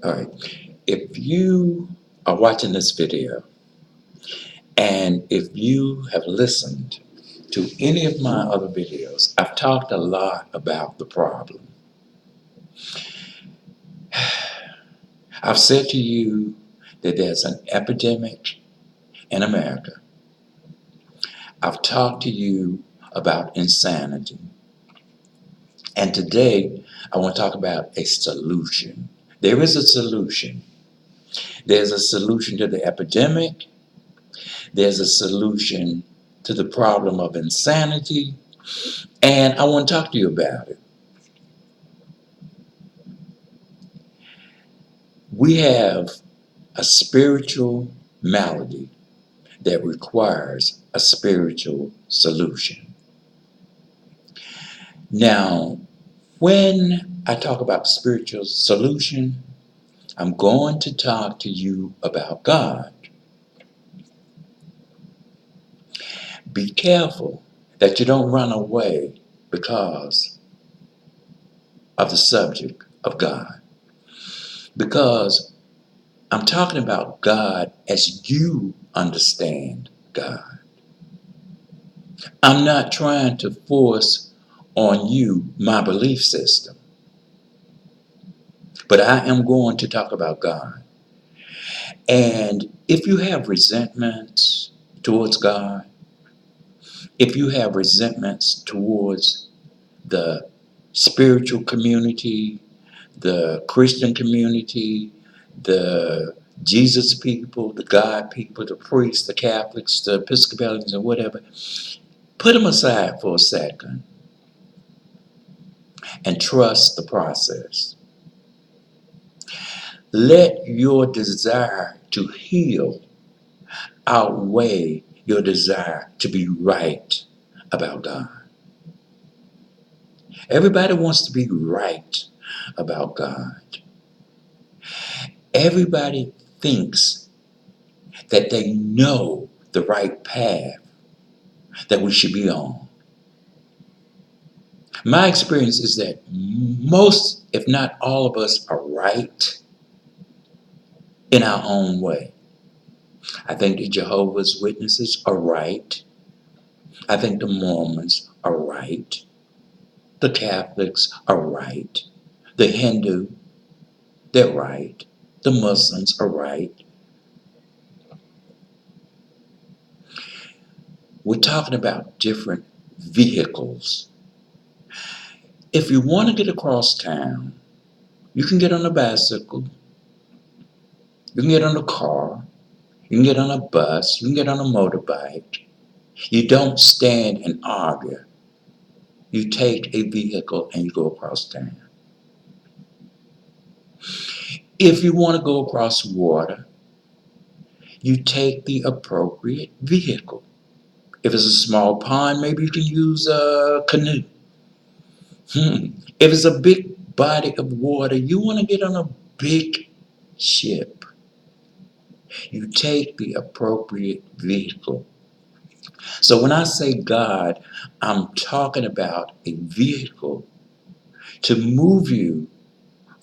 All right. If you are watching this video and if you have listened to any of my other videos, I've talked a lot about the problem. I've said to you that there's an epidemic in America. I've talked to you about insanity. And today, I want to talk about a solution. There is a solution. There's a solution to the epidemic. There's a solution to the problem of insanity. And I want to talk to you about it. We have a spiritual malady that requires a spiritual solution. Now, when I talk about spiritual solution, I'm going to talk to you about God. Be careful that you don't run away because of the subject of God. Because I'm talking about God as you understand God. I'm not trying to force on you my belief system, but I am going to talk about God. And if you have resentments towards God, if you have resentments towards the spiritual community, the Christian community, the Jesus people, the God people, the priests, the Catholics, the Episcopalians, and whatever, put them aside for a second and trust the process. Let your desire to heal outweigh your desire to be right about God. Everybody wants to be right about God. Everybody thinks that they know the right path that we should be on. My experience is that most, if not all of us, are right in our own way. I think the Jehovah's Witnesses are right. I think the Mormons are right. The Catholics are right. The Hindu, they're right. The Muslims are right. We're talking about different vehicles. If you want to get across town, you can get on a bicycle, you can get on a car, you can get on a bus, you can get on a motorbike. You don't stand and argue. You take a vehicle and you go across town. If you want to go across water, you take the appropriate vehicle. If it's a small pond, maybe you can use a canoe. If it's a big body of water, you want to get on a big ship. You take the appropriate vehicle. So when I say God, I'm talking about a vehicle to move you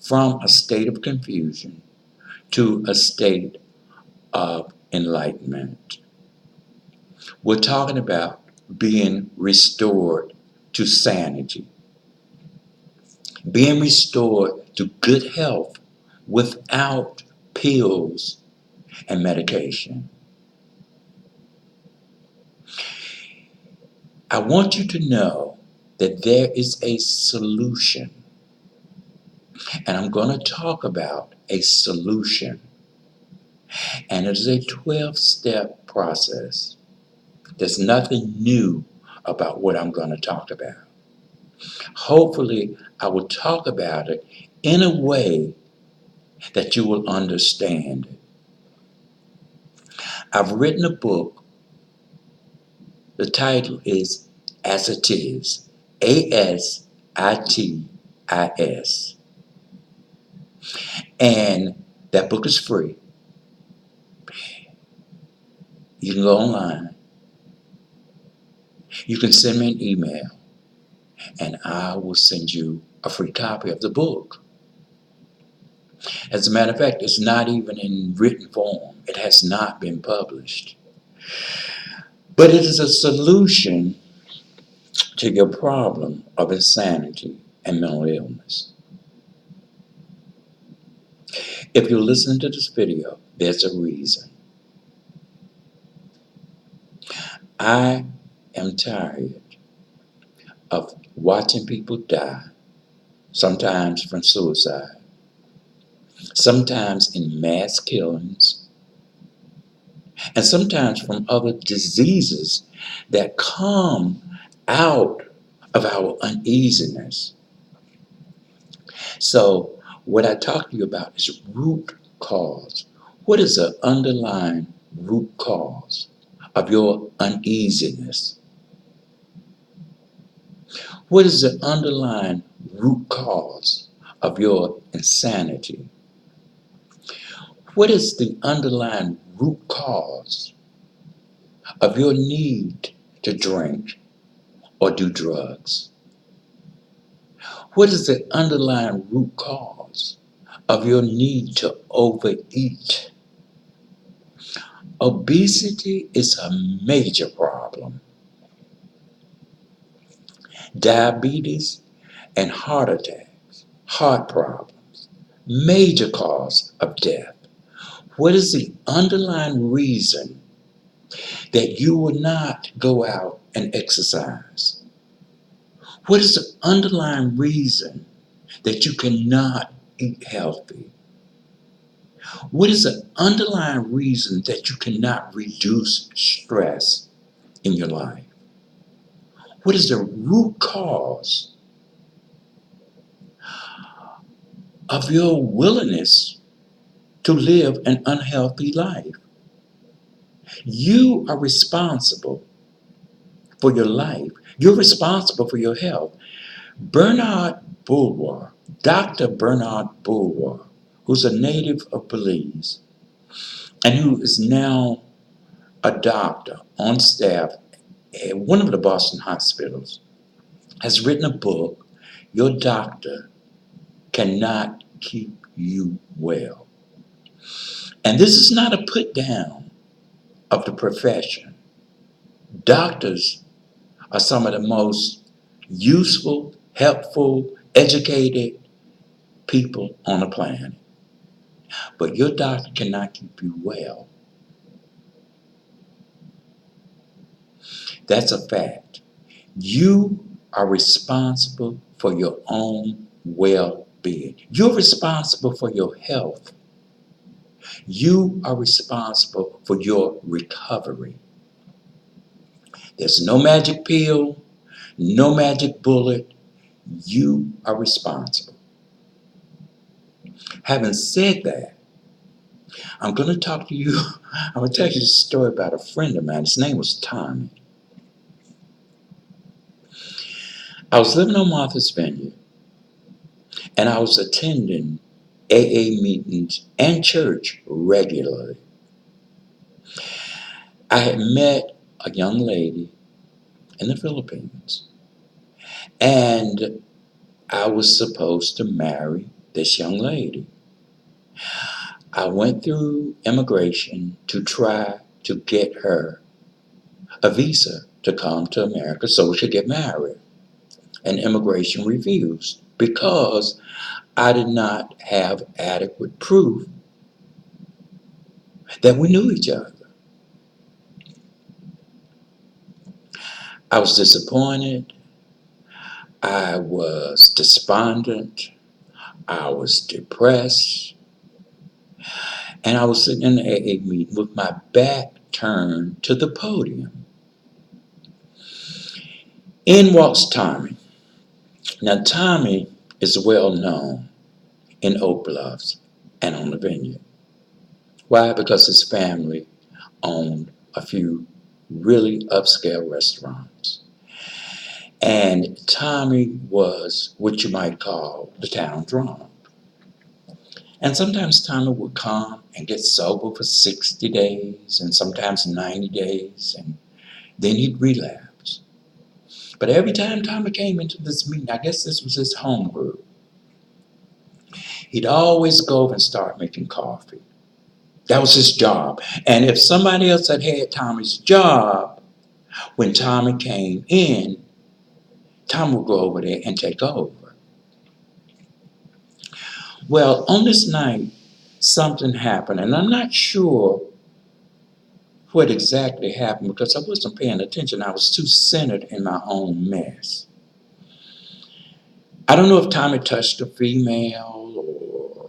from a state of confusion to a state of enlightenment. We're talking about being restored to sanity, being restored to good health without pills and medication. I want you to know that there is a solution, and I'm going to talk about a solution, and it is a 12-step process. There's nothing new about what I'm going to talk about. Hopefully, I will talk about it in a way that you will understand it. I've written a book. The title is As It Is, ASITIS. And that book is free. You can go online. You can send me an email, and I will send you a free copy of the book. As a matter of fact, it's not even in written form. It has not been published. But it is a solution to your problem of insanity and mental illness. If you're listening to this video, there's a reason. I am tired of watching people die, sometimes from suicide, sometimes in mass killings, and sometimes from other diseases that come out of our uneasiness. So, what I talk to you about is root cause. What is the underlying root cause of your uneasiness? What is the underlying root cause of your insanity? What is the underlying root cause of your need to drink or do drugs? What is the underlying root cause of your need to overeat? Obesity is a major problem. Diabetes and heart attacks, heart problems, major cause of death. What is the underlying reason that you will not go out and exercise? What is the underlying reason that you cannot eat healthy? What is the underlying reason that you cannot reduce stress in your life? What is the root cause of your willingness to live an unhealthy life? You are responsible for your life. You're responsible for your health. Bernard Bulwer, Dr. Bernard Bulwer, who's a native of Belize and who is now a doctor on staff at one of the Boston hospitals, has written a book, Your Doctor Cannot Keep You Well. And this is not a put down of the profession. Doctors are some of the most useful, helpful, educated people on the planet. But your doctor cannot keep you well. That's a fact. You are responsible for your own well-being. You're responsible for your health. You are responsible for your recovery. There's no magic pill, no magic bullet. You are responsible. Having said that, I'm going to talk to you. I'm going to tell you a story about a friend of mine. His name was Tommy. I was living on Martha's Vineyard, and I was attending AA meetings and church regularly. I had met a young lady in the Philippines, and I was supposed to marry this young lady. I went through immigration to try to get her a visa to come to America so we could get married. And immigration refused because I did not have adequate proof that we knew each other. I was disappointed. I was despondent. I was depressed. And I was sitting in the AA meeting with my back turned to the podium. In walks Tommy. Now, Tommy is well known in Oak Bluffs and on the Vineyard. Why? Because his family owned a few really upscale restaurants. And Tommy was what you might call the town drunk. And sometimes Tommy would come and get sober for 60 days and sometimes 90 days, and then he'd relapse. But every time Tommy came into this meeting, I guess this was his home group, He'd always go over and start making coffee. That was his job. And if somebody else had Tommy's job, when Tommy came in, Tommy would go over there and take over. Well, on this night, something happened, and I'm not sure what exactly happened because I wasn't paying attention. I was too centered in my own mess. I don't know if Tommy touched a female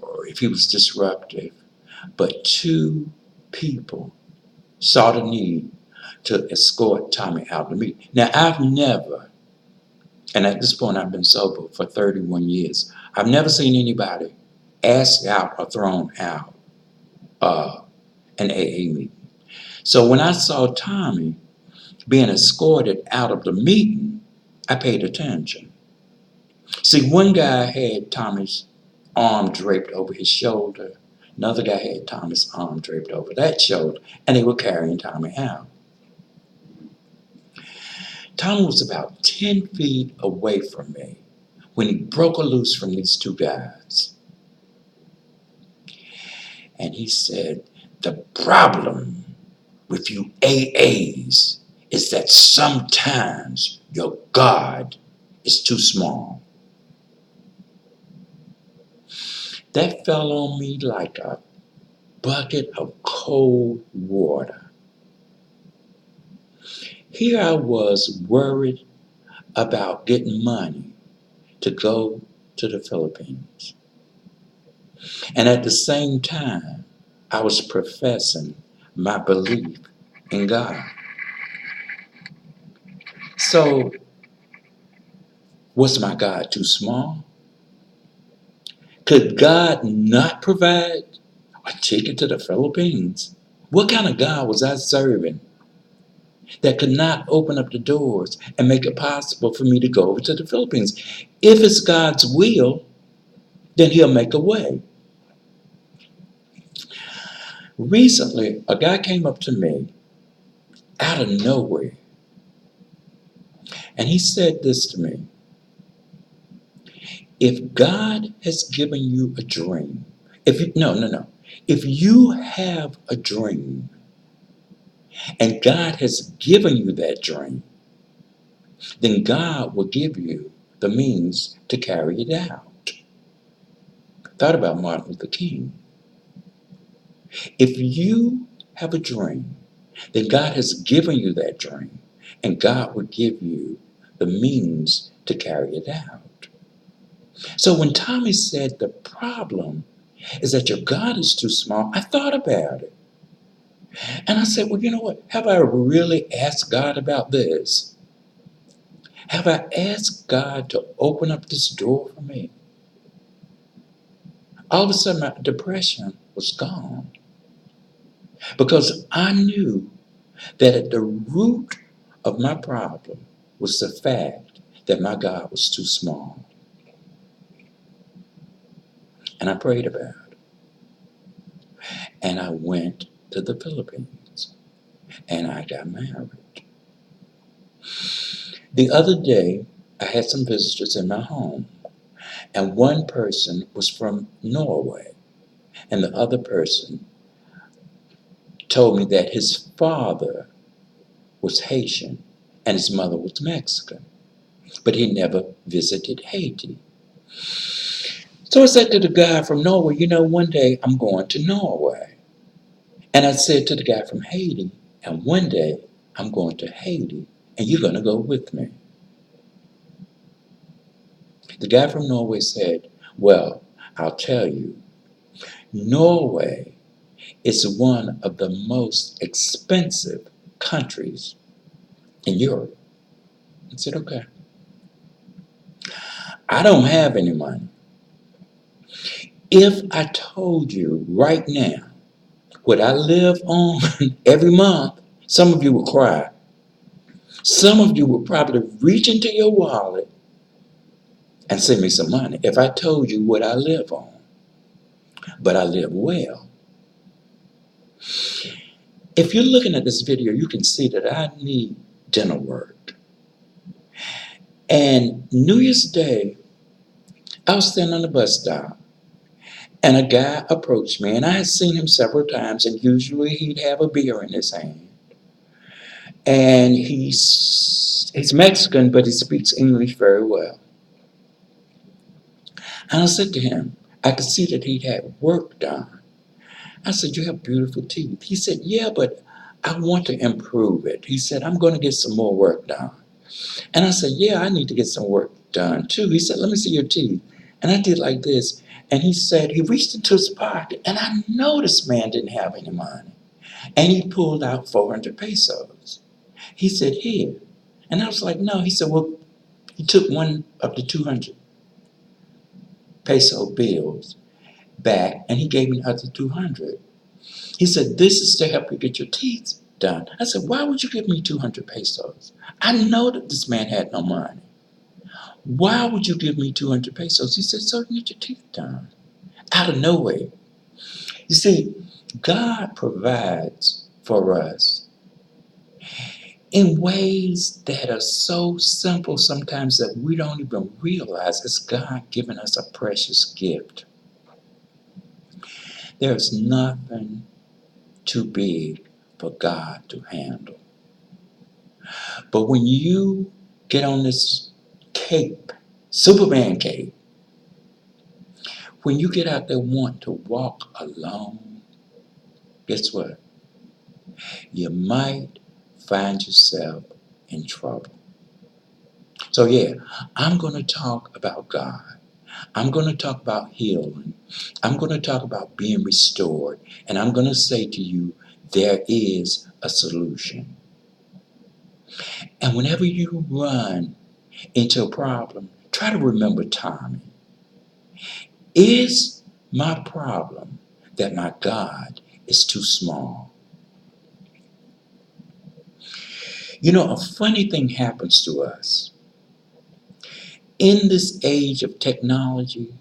or if he was disruptive, but two people saw the need to escort Tommy out of the meeting. Now, I've never, and at this point I've been sober for 31 years, I've never seen anybody asked out or thrown out an AA meeting. So when I saw Tommy being escorted out of the meeting, I paid attention. See, one guy had Tommy's arm draped over his shoulder. Another guy had Tommy's arm draped over that shoulder, and they were carrying Tommy out. Tommy was about 10 feet away from me when he broke loose from these two guys. And he said, "The problem with you AAs is that sometimes your God is too small." That fell on me like a bucket of cold water. Here I was worried about getting money to go to the Philippines. And at the same time, I was professing my belief in God. So, was my God too small? Could God not provide a ticket to the Philippines? What kind of God was I serving that could not open up the doors and make it possible for me to go over to the Philippines? If it's God's will, then he'll make a way. Recently, a guy came up to me out of nowhere, and he said this to me: if God has given you a dream, if you have a dream and God has given you that dream, then God will give you the means to carry it out. I thought about Martin Luther King. If you have a dream, then God has given you that dream, and God will give you the means to carry it out. So when Tommy said the problem is that your God is too small, I thought about it. And I said, well, you know what? Have I really asked God about this? Have I asked God to open up this door for me? All of a sudden, my depression was gone because I knew that at the root of my problem was the fact that my God was too small. And I prayed about it. And I went to the Philippines and I got married. The other day, I had some visitors in my home, and one person was from Norway, and the other person told me that his father was Haitian and his mother was Mexican, but he never visited Haiti. So I said to the guy from Norway, you know, one day I'm going to Norway. And I said to the guy from Haiti, and one day I'm going to Haiti, and you're going to go with me. The guy from Norway said, well, I'll tell you, Norway is one of the most expensive countries in Europe. I said, okay. I don't have any money. If I told you right now what I live on every month, some of you would cry. Some of you would probably reach into your wallet and send me some money if I told you what I live on. But I live well. If you're looking at this video, you can see that I need dental work. And New Year's Day, I was standing on the bus stop, And a guy approached me, and I had seen him several times, and usually he'd have a beer in his hand. And he's Mexican, but he speaks English very well. And I said to him, I could see that he'd had work done. I said, you have beautiful teeth. He said, yeah, but I want to improve it. He said, I'm going to get some more work done. And I said, yeah, I need to get some work done too. He said, let me see your teeth. And I did like this. And he said, he reached into his pocket, and I know this man didn't have any money. And he pulled out 400 pesos. He said, here. And I was like, no. He said, well, he took one of the 200 peso bills back, and he gave me the other 200. He said, this is to help you get your teeth done. I said, why would you give me 200 pesos? I know that this man had no money. Why would you give me 200 pesos? He said, so you get your teeth done. Out of nowhere. You see, God provides for us in ways that are so simple sometimes that we don't even realize it's God giving us a precious gift. There's nothing too big for God to handle. But when you get on this cape, Superman cape, when you get out there wanting to walk alone, guess what? You might find yourself in trouble. So yeah, I'm going to talk about God. I'm going to talk about healing. I'm going to talk about being restored. And I'm going to say to you, there is a solution. And whenever you run into a problem, try to remember Tommy. Is my problem that my God is too small? You know, a funny thing happens to us. In this age of technology,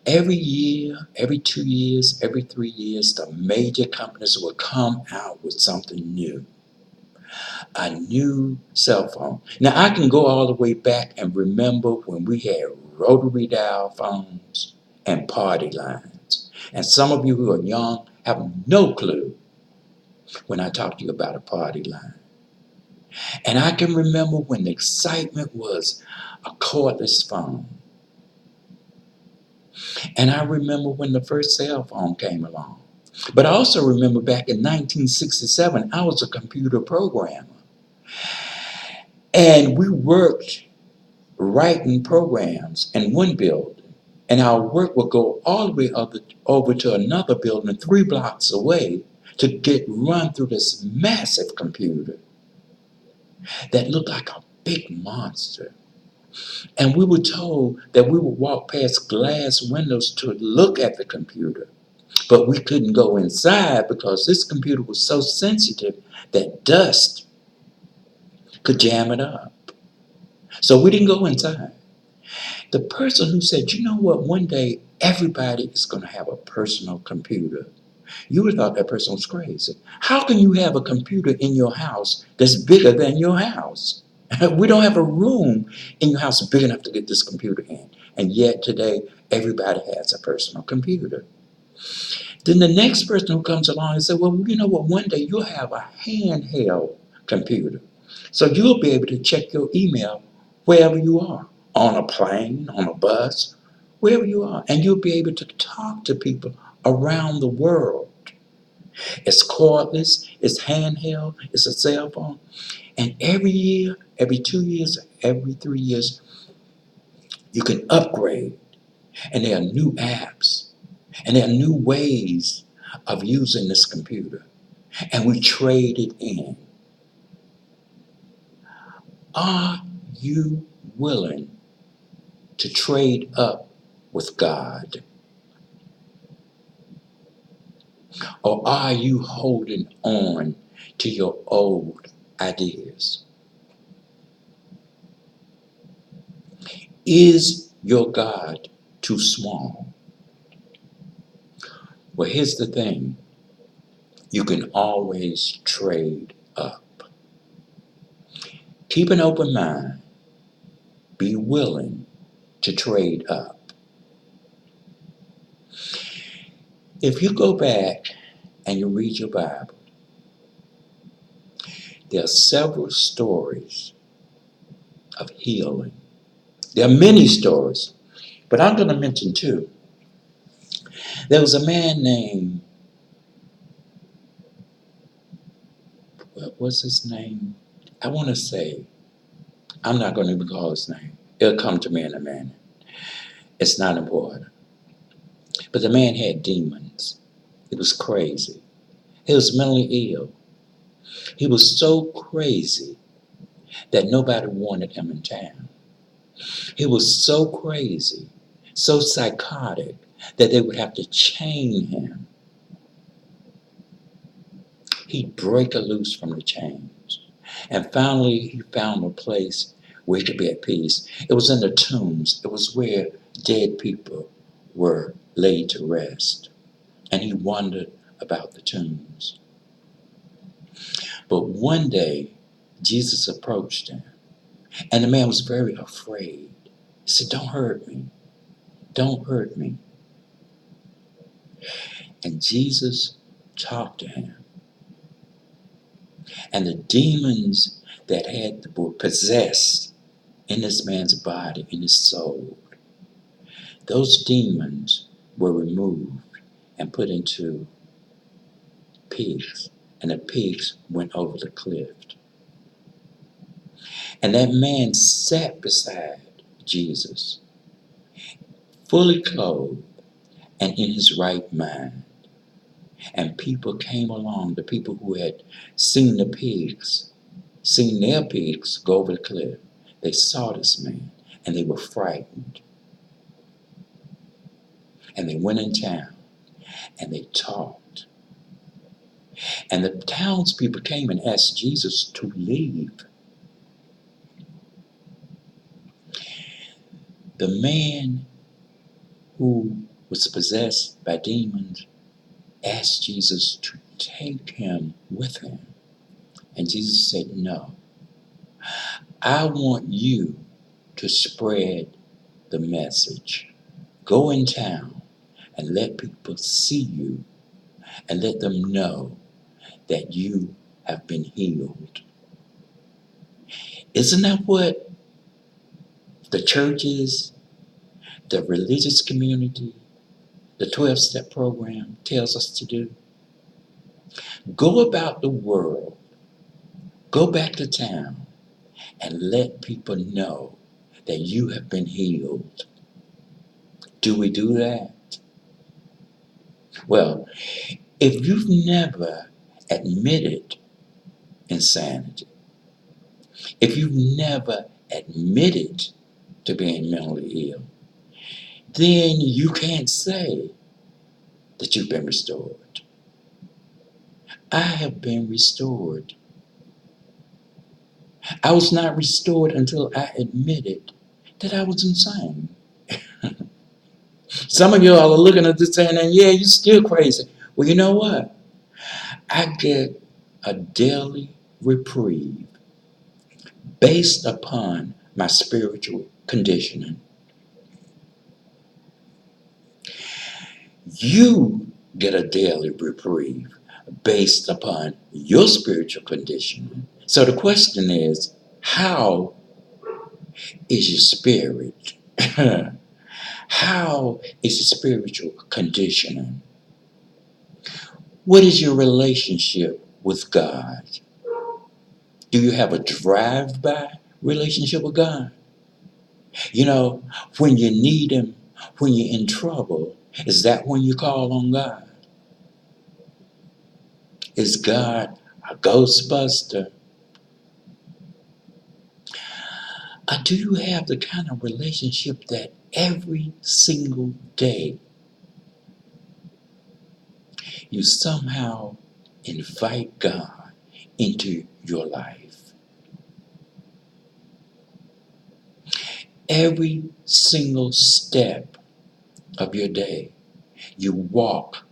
every year, every 2 years, every 3 years, the major companies will come out with something new. A new cell phone. Now, I can go all the way back and remember when we had rotary dial phones and party lines. And some of you who are young have no clue when I talk to you about a party line. And I can remember when the excitement was a cordless phone. And I remember when the first cell phone came along. But I also remember back in 1967, I was a computer programmer. And we worked writing programs in one building. And our work would go all the way over to another building 3 blocks away to get run through this massive computer that looked like a big monster. And we were told that we would walk past glass windows to look at the computer. But we couldn't go inside because this computer was so sensitive that dust could jam it up. So we didn't go inside. The person who said, you know what, one day everybody is going to have a personal computer. You would have thought that person was crazy. How can you have a computer in your house that's bigger than your house? We don't have a room in your house big enough to get this computer in. And yet today, everybody has a personal computer. Then the next person who comes along and says, well, you know what, one day you'll have a handheld computer. So you'll be able to check your email wherever you are, on a plane, on a bus, wherever you are. And you'll be able to talk to people around the world. It's cordless, it's handheld, it's a cell phone. And every year, every 2 years, every 3 years, you can upgrade. And there are new apps. And there are new ways of using this computer. And we trade it in. Are you willing to trade up with God? Or are you holding on to your old ideas? Is your God too small? Well, here's the thing. You can always trade up. Keep an open mind. Be willing to trade up. If you go back and you read your Bible, there are several stories of healing. There are many stories, but I'm going to mention two. There was a man named, what was his name? I want to say, I'm not going to recall his name. It'll come to me in a minute. It's not important. But the man had demons. It was crazy. He was mentally ill. He was so crazy that nobody wanted him in town. He was so crazy, so psychotic, that they would have to chain him. He'd break loose from the chains. And finally, he found a place where he could be at peace. It was in the tombs. It was where dead people were laid to rest. And he wondered about the tombs. But one day, Jesus approached him. And the man was very afraid. He said, "Don't hurt me. Don't hurt me." And Jesus talked to him. And the demons that were possessed in this man's body, in his soul, those demons were removed and put into pigs. And the pigs went over the cliff. And that man sat beside Jesus, fully clothed and in his right mind. And people came along, the people who had seen the pigs, seen their pigs go over the cliff. They saw this man and they were frightened. And they went in town and they talked. And the townspeople came and asked Jesus to leave. The man who was possessed by demons asked Jesus to take him with him. And Jesus said, "No, I want you to spread the message. Go in town and let people see you and let them know that you have been healed." Isn't that what the churches, the religious community, the 12-step program tells us to do? Go about the world, go back to town, and let people know that you have been healed. Do we do that? Well, if you've never admitted insanity, if you've never admitted to being mentally ill, then you can't say that you've been restored. I have been restored. I was not restored until I admitted that I was insane. Some of y'all are looking at this saying, "Yeah, you're still crazy." Well, you know what? I get a daily reprieve based upon my spiritual conditioning. You get a daily reprieve based upon your spiritual conditioning. So the question is, how is your spirit? How is your spiritual conditioning? What is your relationship with God? Do you have a drive-by relationship with God? You know, when you need Him, when you're in trouble, is that when you call on God? Is God a ghostbuster? Or do you have the kind of relationship that every single day you somehow invite God into your life? Every single step of your day, you walk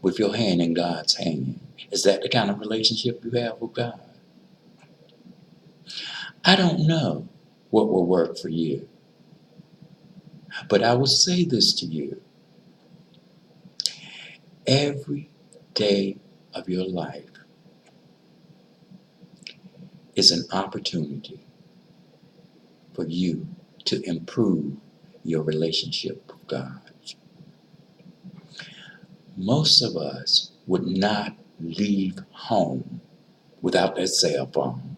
with your hand in God's hand. Is that the kind of relationship you have with God? I don't know what will work for you, but I will say this to you. Every day of your life is an opportunity for you to improve your relationship with God. Most of us would not leave home without that cell phone.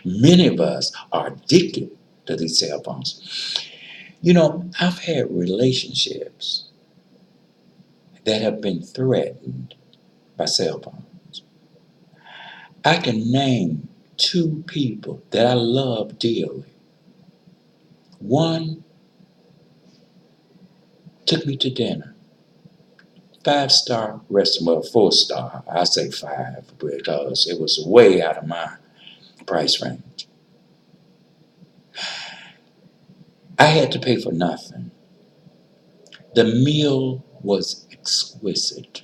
Many of us are addicted to these cell phones. You know, I've had relationships that have been threatened by cell phones. I can name two people that I love dearly. One took me to dinner, 5-star restaurant, well, 4-star. I say 5 because it was way out of my price range. I had to pay for nothing. The meal was exquisite.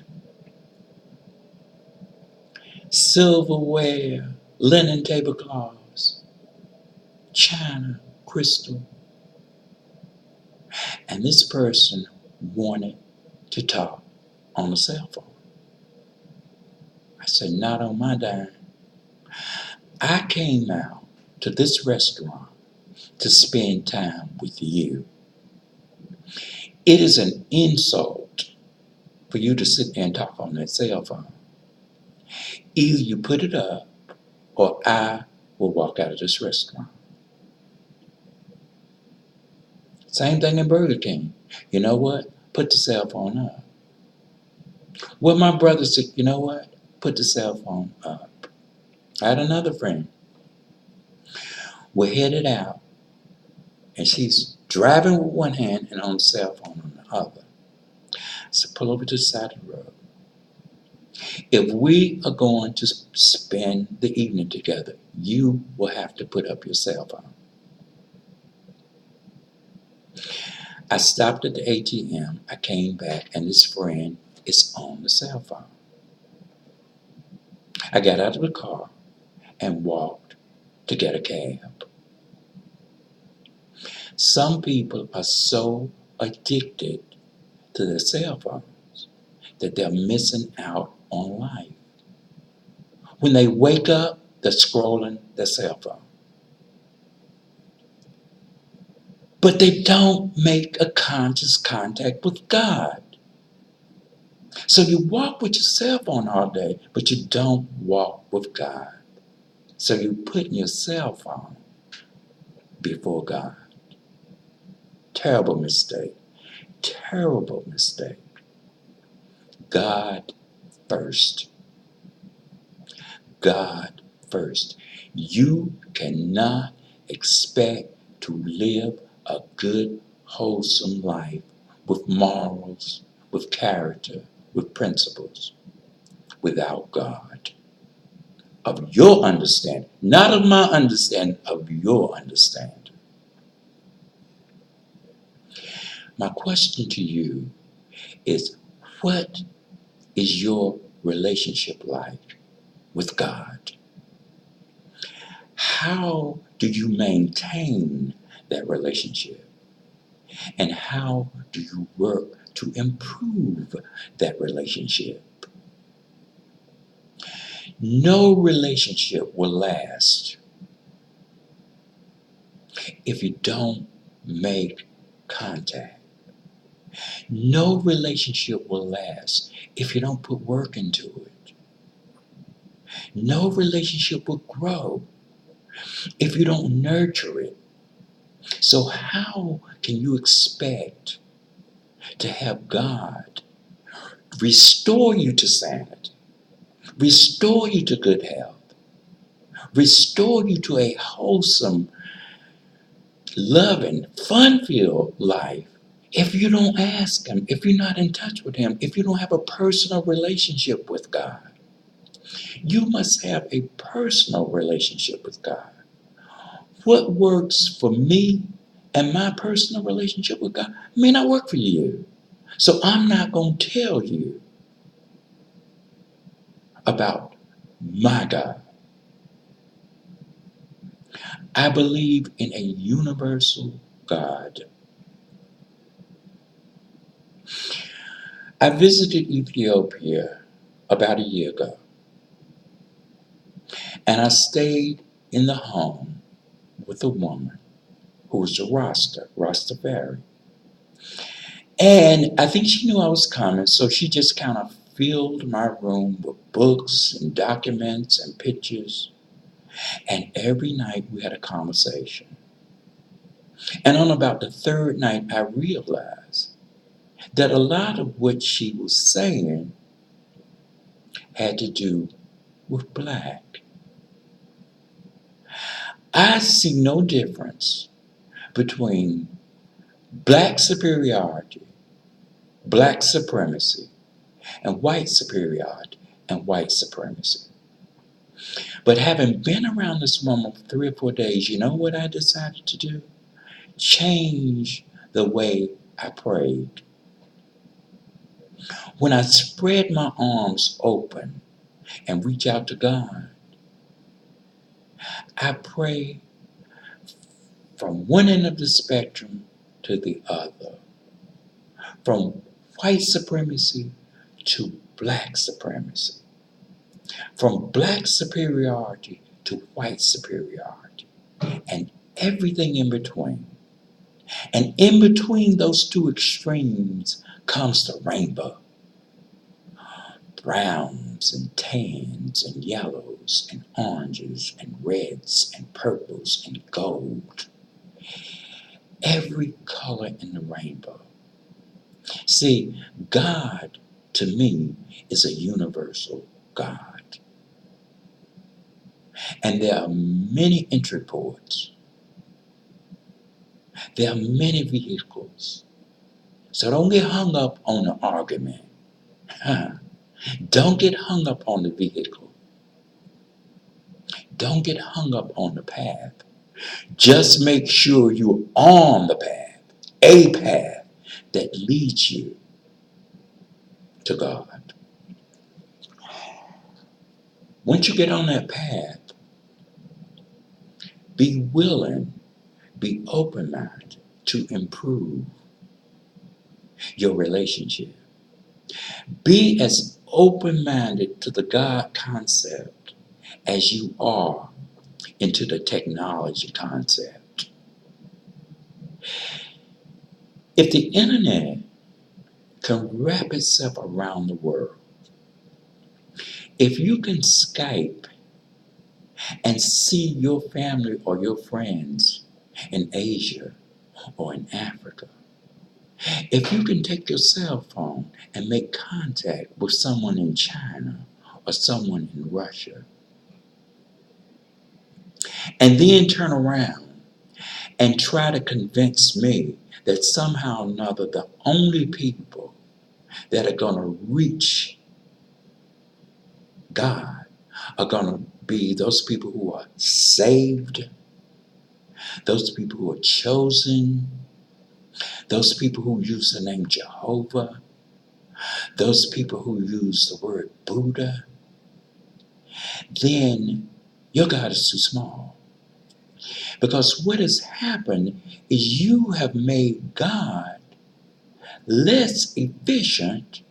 Silverware, linen tablecloths, china, crystal. And this person wanted to talk on the cell phone. I said, not on my dime. I came out to this restaurant to spend time with you. It is an insult for you to sit there and talk on that cell phone. Either you put it up or I will walk out of this restaurant. Same thing in Burger King. You know what? Put the cell phone up. Well, my brother said, you know what? Put the cell phone up. I had another friend. We're headed out, and she's driving with one hand and on the cell phone on the other. So pull over to the side of the road. If we are going to spend the evening together, you will have to put up your cell phone. I stopped at the ATM. I came back, and this friend is on the cell phone. I got out of the car and walked to get a cab. Some people are so addicted to their cell phones that they're missing out on life. When they wake up, they're scrolling their cell phone. But they don't make a conscious contact with God. So you walk with your cell phone all day, but you don't walk with God. So you're putting your cell phone before God. Terrible mistake. Terrible mistake. God first. God first. You cannot expect to live a good, wholesome life with morals, with character, with principles, without God. Of your understanding, not of my understanding, of your understanding. My question to you is, what is your relationship like with God? How do you maintain that relationship? And how do you work to improve that relationship? No relationship will last if you don't make contact. No relationship will last if you don't put work into it. No relationship will grow if you don't nurture it. So how can you expect to have God restore you to sanity, restore you to good health, restore you to a wholesome, loving, fun-filled life if you don't ask Him, if you're not in touch with Him, if you don't have a personal relationship with God? You must have a personal relationship with God. What works for me and my personal relationship with God may not work for you. So I'm not going to tell you about my God. I believe in a universal God. I visited Ethiopia about a year ago, and I stayed in the home with a woman who was a Rastafari. And I think she knew I was coming, so she just kind of filled my room with books and documents and pictures. And every night we had a conversation. And on about the third night, I realized that a lot of what she was saying had to do with black. I see no difference between black superiority, black supremacy, and white superiority and white supremacy. But having been around this woman for 3 or 4 days, you know what I decided to do? Change the way I prayed. When I spread my arms open and reach out to God, I pray from one end of the spectrum to the other, from white supremacy to black supremacy, from black superiority to white superiority, and everything in between. And in between those two extremes comes the rainbow. Browns and tans and yellows and oranges and reds and purples and gold. Every color in the rainbow. See, God, to me, is a universal God. And there are many entry ports. There are many vehicles. So don't get hung up on the argument. Huh? Don't get hung up on the vehicle. Don't get hung up on the path. Just make sure you're on the path, a path that leads you to God. Once you get on that path, be willing, be open-minded to improve your relationship. Be as open-minded to the God concept as you are into the technology concept. If the internet can wrap itself around the world, if you can Skype and see your family or your friends in Asia or in Africa, if you can take your cell phone and make contact with someone in China or someone in Russia, and then turn around and try to convince me that somehow or another the only people that are going to reach God are going to be those people who are saved, those people who are chosen, those people who use the name Jehovah, those people who use the word Buddha, then your God is too small. Because what has happened is you have made God less efficient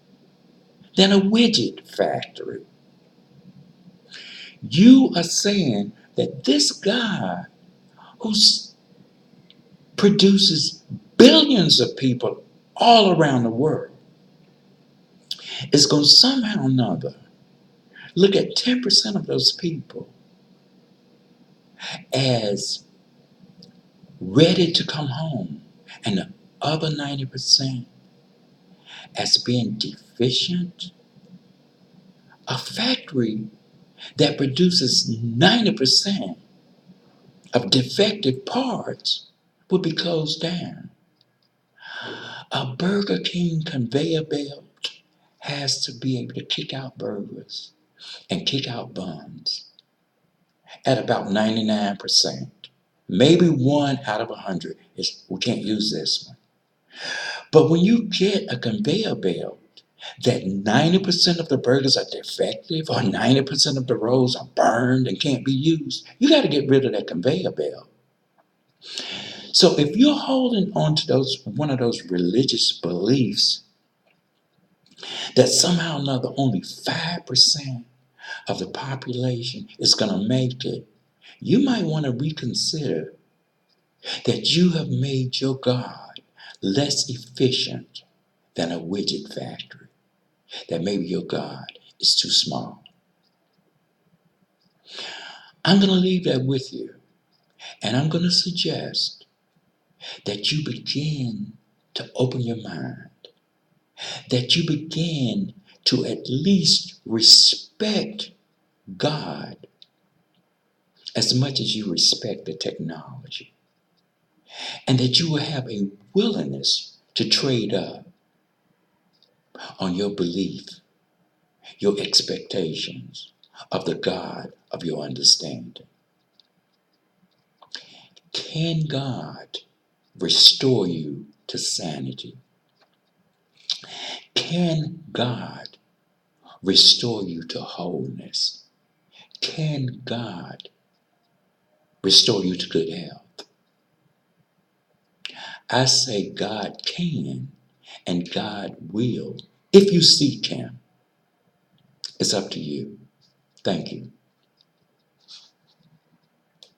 than a widget factory. You are saying that this God who produces billions of people all around the world is going to somehow or another look at 10% of those people as ready to come home and the other 90% as being deficient. A factory that produces 90% of defective parts would be closed down. A Burger King conveyor belt has to be able to kick out burgers and kick out buns at about 99%. Maybe 1 out of 100 is we can't use this one. But when you get a conveyor belt that 90% of the burgers are defective or 90% of the rolls are burned and can't be used, you got to get rid of that conveyor belt. So if you're holding on to one of those religious beliefs that somehow or another only 5% of the population is going to make it, you might want to reconsider that you have made your God less efficient than a widget factory, that maybe your God is too small. I'm going to leave that with you, and I'm going to suggest that you begin to open your mind, that you begin to at least respect God as much as you respect the technology, and that you will have a willingness to trade up on your belief, your expectations of the God of your understanding. Can God restore you to sanity? Can God restore you to wholeness? Can God restore you to good health? I say God can and God will if you seek Him. It's up to you. Thank you.